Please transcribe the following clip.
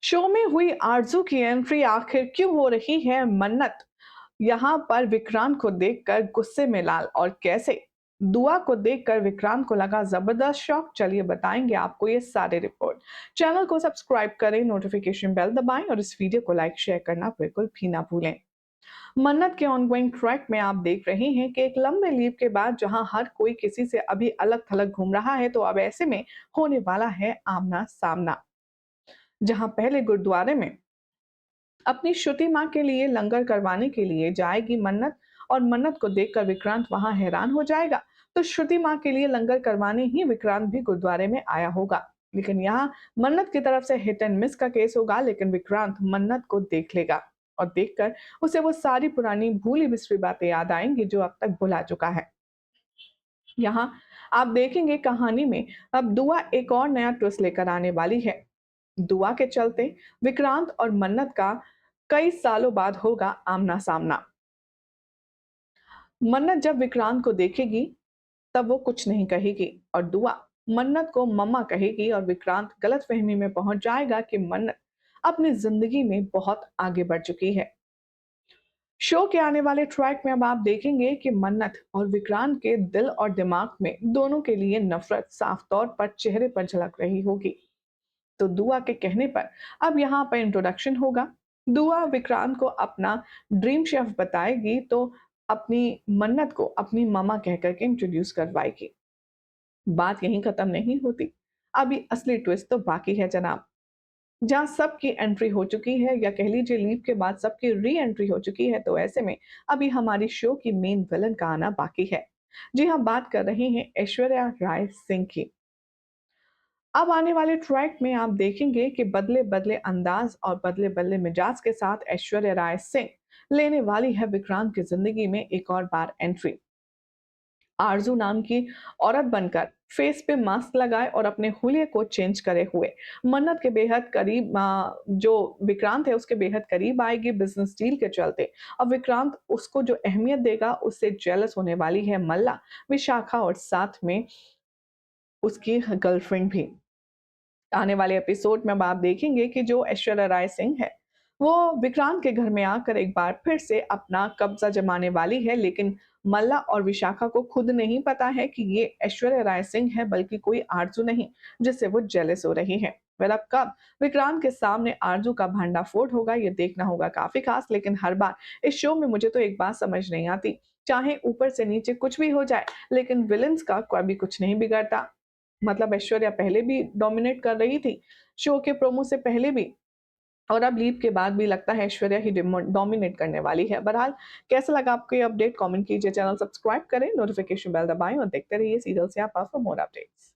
Show में हुई आरजू की एंट्री आखिर क्यों हो रही है मन्नत? यहाँ पर विक्रांत को देखकर गुस्से में लाल और कैसे? दुआ को देखकर विक्रांत को लगा जबरदस्त शॉक। चलिए बताएंगे आपको ये सारे रिपोर्ट। चैनल को सब्सक्राइब करें, नोटिफिकेशन बेल दबाएं और इस वीडियो को लाइक शेयर करना बिल्कुल भी ना भूलें। मन्नत के ऑनगोइंग ट्रैक में आप देख रहे हैं कि एक लंबे लीव के बाद जहां हर कोई किसी से अभी अलग थलग घूम रहा है, तो अब ऐसे में होने वाला है आमना सामना। जहां पहले गुरुद्वारे में अपनी श्रुति माँ के लिए लंगर करवाने के लिए जाएगी मन्नत, और मन्नत को देखकर विक्रांत वहां हैरान हो जाएगा। तो श्रुति माँ के लिए लंगर करवाने ही विक्रांत भी गुरुद्वारे में आया होगा। लेकिन यहाँ मन्नत की तरफ से हिट एंड मिस का केस होगा, लेकिन विक्रांत मन्नत को देख लेगा और देखकर उसे वो सारी पुरानी भूली बिसरी बातें याद आएंगी जो अब तक भुला चुका है। यहाँ आप देखेंगे कहानी में अब दुआ एक और नया ट्विस्ट लेकर आने वाली है। दुआ के चलते विक्रांत और मन्नत का कई सालों बाद होगा आमना सामना। मन्नत जब विक्रांत को देखेगी तब वो कुछ नहीं कहेगी और दुआ मन्नत को मम्मा कहेगी, और विक्रांत गलतफहमी में पहुंच जाएगा कि मन्नत अपनी जिंदगी में बहुत आगे बढ़ चुकी है। शो के आने वाले ट्रैक में अब आप देखेंगे कि मन्नत और विक्रांत के दिल और दिमाग में दोनों के लिए नफरत साफ तौर पर चेहरे पर झलक रही होगी। तो दुआ के कहने पर अब यहाँ पर इंट्रोडक्शन होगा। दुआ विक्रांत को अपना ड्रीम शेफ बताएगी, तो अपनी मन्नत को अपनी मामा कह करके इंट्रोड्यूस करवाएगी। बात यहीं खत्म नहीं होती, अभी असली ट्विस्ट तो बाकी है जनाब। जहाँ सबकी एंट्री हो चुकी है, या कह लीजिए लीव के बाद सबकी री एंट्री हो चुकी है, तो ऐसे में अभी हमारी शो की मेन विलन का आना बाकी है। जी हाँ, बात कर रहे हैं ऐश्वर्या राय सिंह की। अब आने वाले ट्रैक में आप देखेंगे कि बदले बदले अंदाज और बदले बदले मिजाज के साथ ऐश्वर्या राय सिंह लेने वाली है विक्रांत की जिंदगी में एक और बार एंट्री। आरजू नाम की औरत बनकर फेस पे मास्क लगाए और अपने हुलिये को चेंज करे हुए मन्नत के बेहद करीब जो विक्रांत है उसके बेहद करीब आएगी बिजनेस डील के चलते। और विक्रांत उसको जो अहमियत देगा उससे जेलस होने वाली है मल्ला, विशाखा और साथ में उसकी गर्लफ्रेंड भी। आने वाले एपिसोड में अब आप देखेंगे कि जो ऐश्वर्या राय सिंह है वो विक्रांत के घर में आकर एक बार फिर से अपना कब्जा जमाने वाली है, लेकिन मल्ला और विशाखा को खुद नहीं पता है कि ये ऐश्वर्या राय सिंह है, बल्कि कोई आरजू नहीं जिससे वो जेलस हो रही है। फिर अब कब विक्रांत के सामने आरजू का भांडाफोड़ होगा ये देखना होगा काफी खास। लेकिन हर बार इस शो में मुझे तो एक बात समझ नहीं आती, चाहे ऊपर से नीचे कुछ भी हो जाए, लेकिन विलन्स का कभी कुछ नहीं बिगड़ता। मतलब ऐश्वर्या पहले भी डोमिनेट कर रही थी शो के प्रोमो से पहले भी, और अब लीप के बाद भी लगता है ऐश्वर्या ही डोमिनेट करने वाली है। बहरहाल कैसा लगा आपको ये अपडेट, कमेंट कीजिए, चैनल सब्सक्राइब करें, नोटिफिकेशन बेल दबाएं और देखते रहिए सीरियल से आप फॉर मोर अपडेट्स।